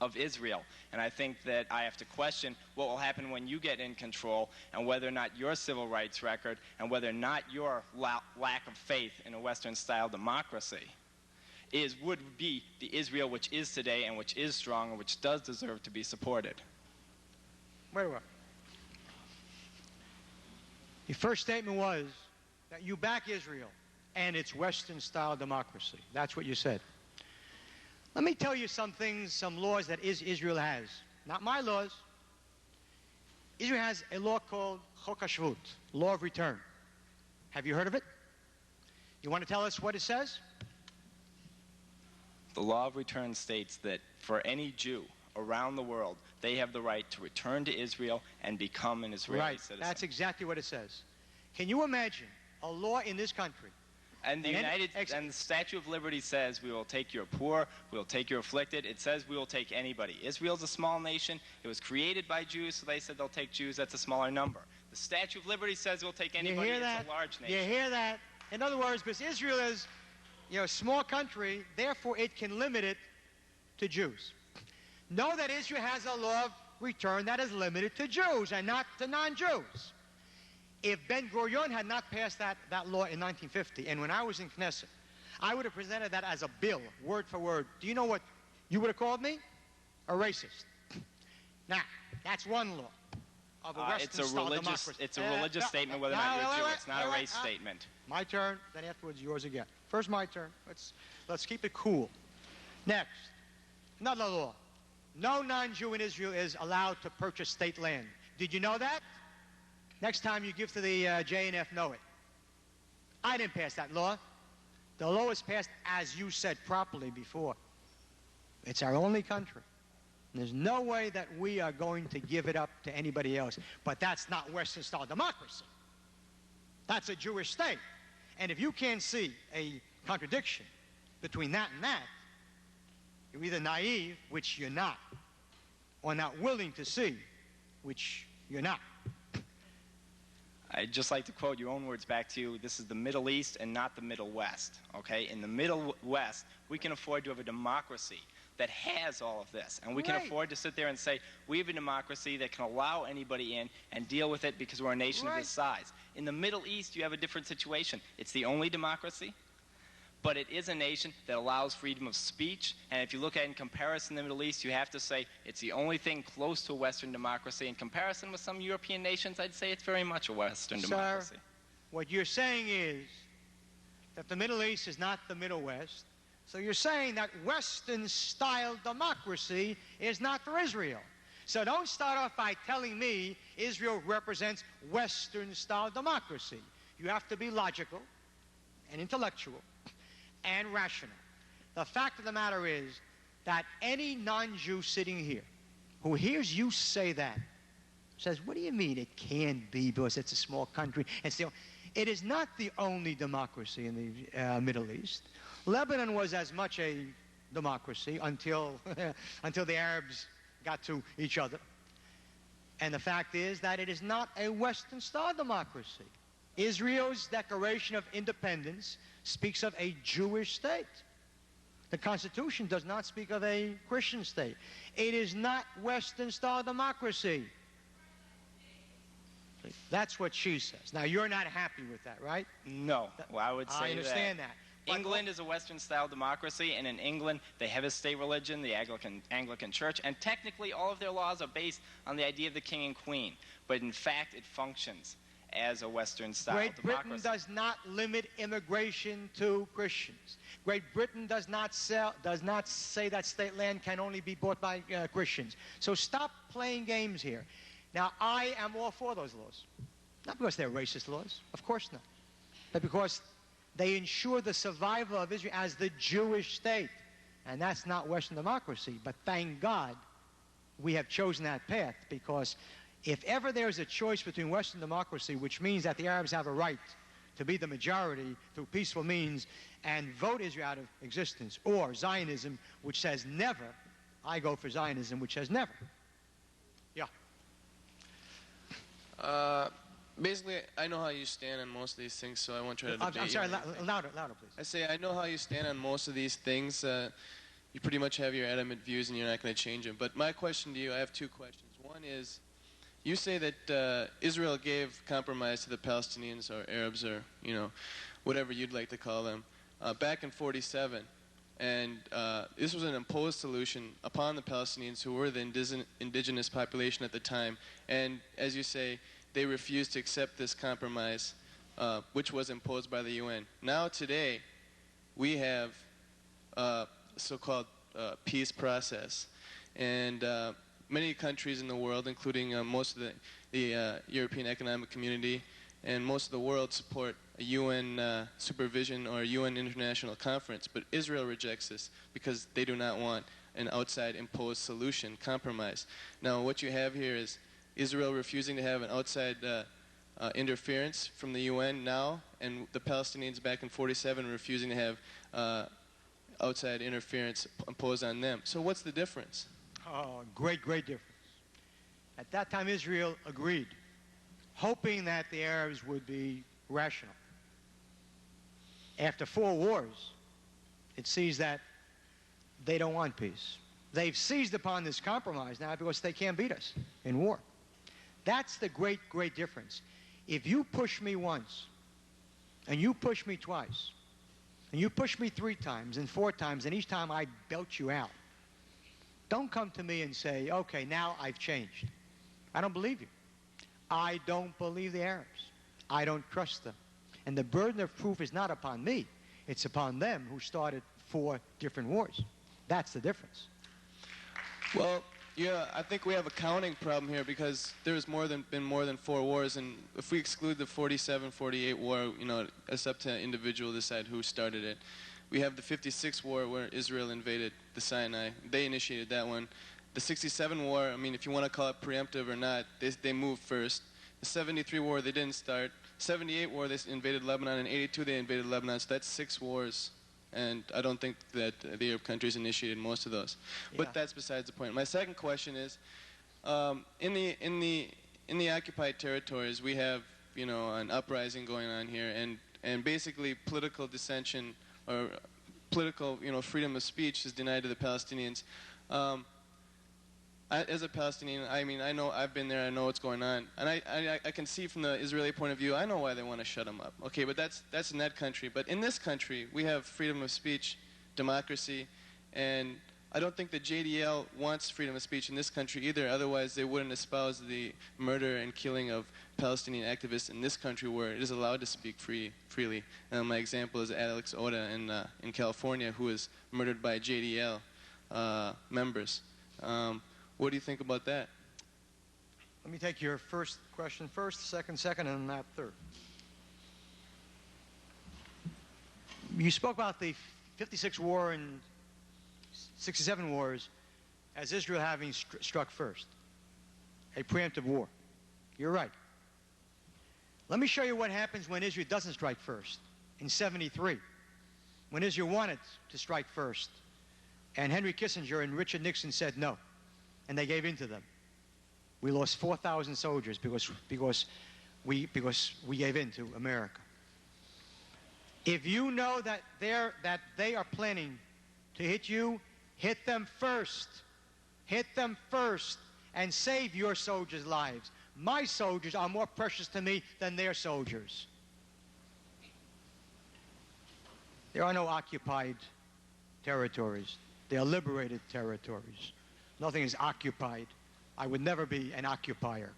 of Israel. And I think that I have to question what will happen when you get in control, and whether or not your civil rights record and whether or not your lack of faith in a Western-style democracy would be the Israel which is today and which is strong and which does deserve to be supported. Wait a minute. Your first statement was that you back Israel and its Western-style democracy. That's what you said. Let me tell you some things, some laws that Israel has. Not my laws. Israel has a law called Chok HaShvut, Law of Return. Have you heard of it? You want to tell us what it says? The Law of Return states that for any Jew around the world, they have the right to return to Israel and become an Israeli citizen. That's exactly what it says. Can you imagine a law in this country? And the Statue of Liberty says we will take your poor, we will take your afflicted. It says we will take anybody. Israel's a small nation. It was created by Jews, so they said they'll take Jews. That's a smaller number. The Statue of Liberty says we'll take anybody. It's a large nation. You hear that? In other words, because Israel is, a small country, therefore it can limit it to Jews. Know that Israel has a law of return that is limited to Jews and not to non-Jews. If Ben-Gurion had not passed that law in 1950, and when I was in Knesset, I would have presented that as a bill, word for word. Do you know what you would have called me? A racist. Now, that's one law of a Western-style democracy. It's a religious statement whether or not you're Jew. It's not a race statement. My turn, then afterwards yours again. First my turn. Let's keep it cool. Next, another law. No non-Jew in Israel is allowed to purchase state land. Did you know that? Next time you give to the JNF, know it. I didn't pass that law. The law was passed, as you said properly before. It's our only country. There's no way that we are going to give it up to anybody else. But that's not Western-style democracy. That's a Jewish state. And if you can't see a contradiction between that and that, you're either naive, which you're not, or not willing to see, which you're not. I'd just like to quote your own words back to you. This is the Middle East and not the Middle West, okay? In the Middle West, we can afford to have a democracy that has all of this. And we can afford to sit there and say, we have a democracy that can allow anybody in and deal with it because we're a nation of this size. In the Middle East, you have a different situation. It's the only democracy, but it is a nation that allows freedom of speech. And if you look at it in comparison to the Middle East, you have to say it's the only thing close to a Western democracy. In comparison with some European nations, I'd say it's very much a Western democracy. Sir, what you're saying is that the Middle East is not the Middle West. So you're saying that Western-style democracy is not for Israel. So don't start off by telling me Israel represents Western-style democracy. You have to be logical and intellectual and rational. The fact of the matter is that any non-Jew sitting here who hears you say that says, what do you mean it can't be because it's a small country? And still, it is not the only democracy in the Middle East. Lebanon was as much a democracy until the Arabs got to each other. And the fact is that it is not a Western-style democracy. Israel's Declaration of Independence speaks of a Jewish state. The Constitution does not speak of a Christian state. It is not Western-style democracy. That's what she says. Now, you're not happy with that, right? No. Well, I would say I understand that. England is a Western-style democracy, and in England, they have a state religion, the Anglican Church, and technically all of their laws are based on the idea of the king and queen. But in fact, it functions as a Western-style democracy. Great Britain does not limit immigration to Christians. Great Britain does not say that state land can only be bought by Christians. So stop playing games here. Now, I am all for those laws. Not because they're racist laws, of course not, but because they ensure the survival of Israel as the Jewish state. And that's not Western democracy. But thank God we have chosen that path, because if ever there's a choice between Western democracy, which means that the Arabs have a right to be the majority through peaceful means and vote Israel out of existence, or Zionism, which says never, I go for Zionism, which says never. Yeah. Basically, I know how you stand on most of these things, so I won't try to debate. I'm sorry, louder, please. I say I know how you stand on most of these things. you pretty much have your adamant views and you're not going to change them. But my question to you, I have two questions. One is, you say that Israel gave compromise to the Palestinians or Arabs or, you know, whatever you'd like to call them, back in 47. And this was an imposed solution upon the Palestinians, who were the indigenous population at the time. And as you say, they refused to accept this compromise, which was imposed by the UN. Now today, we have a so-called peace process. And many countries in the world, including most of the European Economic Community and most of the world, support a UN supervision or a UN international conference. But Israel rejects this because they do not want an outside imposed solution, compromise. Now what you have here is Israel refusing to have an outside interference from the UN now, and the Palestinians back in 47 refusing to have outside interference imposed on them. So what's the difference? Oh, great difference. At that time, Israel agreed, hoping that the Arabs would be rational. After 4 wars, it sees that they don't want peace. They've seized upon this compromise now because they can't beat us in war. That's the great difference. If you push me once, and you push me twice, and you push me 3 times and 4 times, and each time I belt you out, don't come to me and say, okay, now I've changed. I don't believe you. I don't believe the Arabs. I don't trust them. And the burden of proof is not upon me. It's upon them, who started 4 different wars. That's the difference. Well, yeah, I think we have a counting problem here, because there's been more than 4 wars, and if we exclude the 47-48 war, you know, it's up to an individual to decide who started it. We have the 56 war where Israel invaded the Sinai. They initiated that one. The 67 war, I mean, if you want to call it preemptive or not, they moved first. The 73 war, they didn't start. 78 war, they invaded Lebanon. And 82, they invaded Lebanon. So that's 6 wars. And I don't think that the Arab countries initiated most of those. Yeah. But that's besides the point. My second question is, in the occupied territories, we have, you know, an uprising going on here, and basically political dissension or political, you know, freedom of speech is denied to the Palestinians. As a Palestinian, I mean, I know, I've been there, I know what's going on, and I can see from the Israeli point of view, I know why they want to shut them up. Okay, but that's in that country. But in this country, we have freedom of speech, democracy, and I don't think the JDL wants freedom of speech in this country either. Otherwise, they wouldn't espouse the murder and killing of Palestinian activists in this country, where it is allowed to speak freely. My example is Alex Oda in California, who was murdered by JDL members. What do you think about that? Let me take your first question first, second, and that third. You spoke about the 56 war and 67 wars as Israel having struck first, a preemptive war. You're right. Let me show you what happens when Israel doesn't strike first. In 73, when Israel wanted to strike first, and Henry Kissinger and Richard Nixon said no, and they gave in to them. We lost 4,000 soldiers because we gave in to America. If you know that they are planning to hit you, hit them first. Hit them first and save your soldiers' lives. My soldiers are more precious to me than their soldiers. There are no occupied territories. They are liberated territories. Nothing is occupied. I would never be an occupier.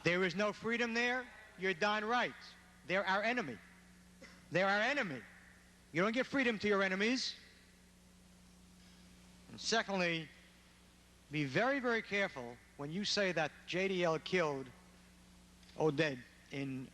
There is no freedom there. You're darn right. They're our enemy. They're our enemy. You don't give freedom to your enemies. And secondly, be very, very careful when you say that JDL killed Oded in...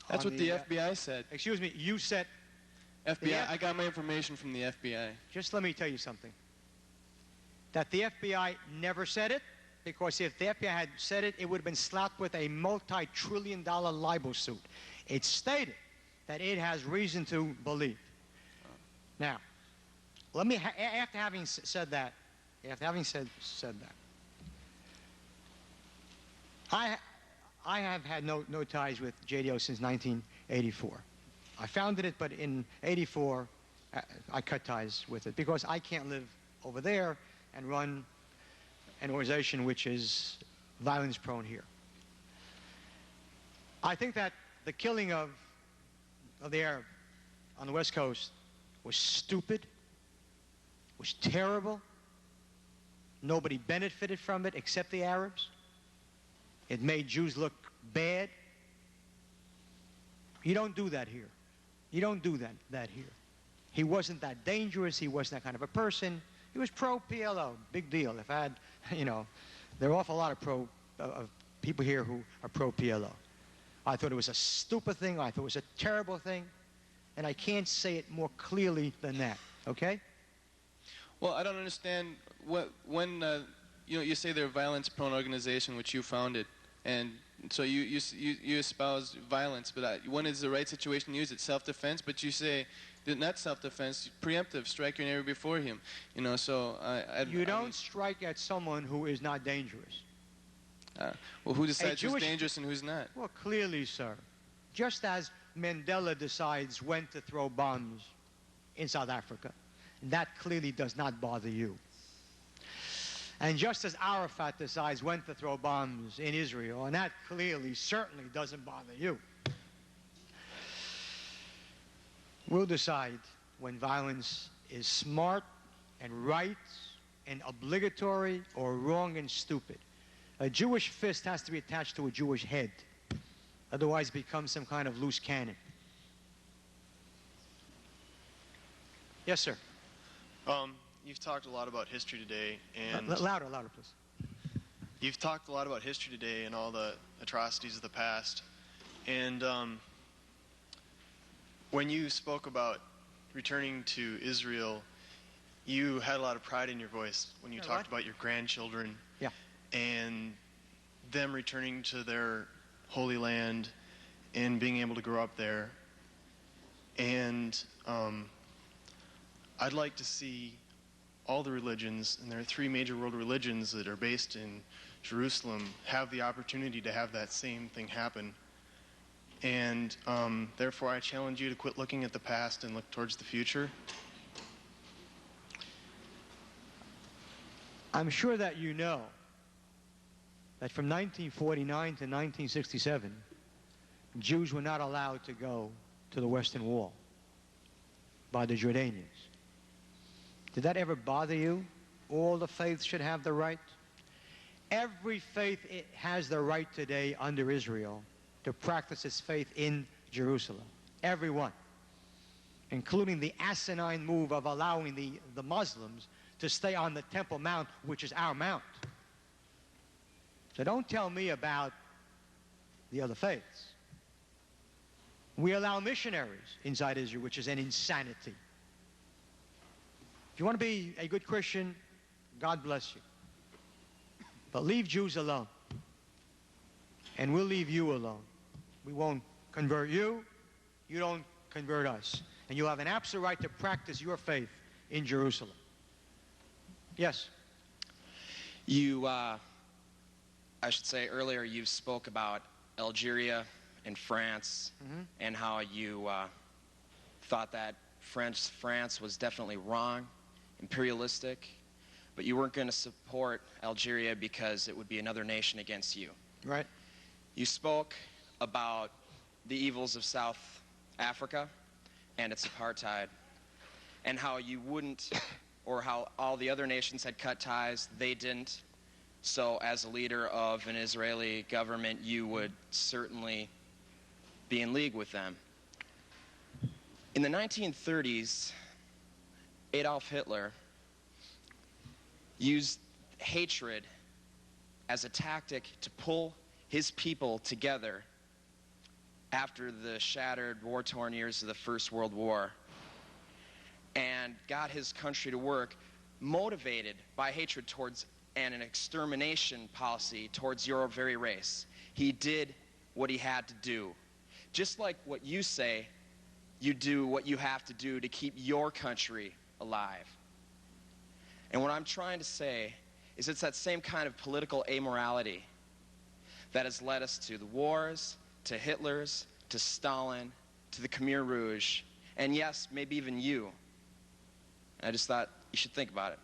That's what the FBI said. Excuse me, you said... FBI, I got my information from the FBI. Just let me tell you something. That the FBI never said it, because if the FBI had said it, it would have been slapped with a multi-trillion-dollar libel suit. It stated that it has reason to believe. Now, let me, after having said that, I have had no ties with JDO since 1984. I founded it, but in 84, I cut ties with it because I can't live over there and run an organization which is violence prone here. I think that the killing of the Arab on the West Coast was stupid, was terrible. Nobody benefited from it except the Arabs. It made Jews look bad. You don't do that here. You don't do that here. He wasn't that dangerous. He wasn't that kind of a person. He was pro-PLO. Big deal. If I had, there are an awful lot of people here who are pro-PLO. I thought it was a stupid thing. I thought it was a terrible thing. And I can't say it more clearly than that. Okay? Well, I don't understand when you say they're a violence-prone organization which you founded, and so you espouse violence. But when is the right situation to use it? Self-defense. But you say not self-defense, preemptive. Strike your neighbor before him. So you don't strike at someone who is not dangerous. Well, who decides who's dangerous and who's not? Well, clearly, sir. Just as Mandela decides when to throw bombs in South Africa, that clearly does not bother you. And just as Arafat decides when to throw bombs in Israel, and that clearly, certainly doesn't bother you. We'll decide when violence is smart and right and obligatory or wrong and stupid. A Jewish fist has to be attached to a Jewish head. Otherwise it becomes some kind of loose cannon. Yes, sir. You've talked a lot about history today, and louder, please. You've talked a lot about history today and all the atrocities of the past. And when you spoke about returning to Israel, you had a lot of pride in your voice when you talked about your grandchildren. Yeah. And them returning to their holy land and being able to grow up there. And I'd like to see all the religions, and there are 3 major world religions that are based in Jerusalem, have the opportunity to have that same thing happen. And therefore I challenge you to quit looking at the past and look towards the future. I'm sure that you know that from 1949 to 1967, Jews were not allowed to go to the Western Wall by the Jordanians. Did that ever bother you? All the faiths should have the right. Every faith has the right today under Israel to practice its faith in Jerusalem. Everyone. Including the asinine move of allowing the Muslims to stay on the Temple Mount, which is our mount. So don't tell me about the other faiths. We allow missionaries inside Israel, which is an insanity. If you want to be a good Christian, God bless you. But leave Jews alone. And we'll leave you alone. We won't convert you. You don't convert us. And you have an absolute right to practice your faith in Jerusalem. Yes? I should say earlier you spoke about Algeria and France, and how you thought that France was definitely wrong, imperialistic, but you weren't going to support Algeria because it would be another nation against you. Right. You spoke about the evils of South Africa and its apartheid, and how you wouldn't, or how all the other nations had cut ties, they didn't. So as a leader of an Israeli government, you would certainly be in league with them. In the 1930s, Adolf Hitler used hatred as a tactic to pull his people together after the shattered, war-torn years of the First World War, and got his country to work, motivated by hatred towards and an extermination policy towards your very race. He did what he had to do. Just like what you say, you do what you have to do to keep your country alive. And what I'm trying to say is it's that same kind of political amorality that has led us to the wars, to Hitler's, to Stalin, to the Khmer Rouge, and yes, maybe even you. I just thought you should think about it.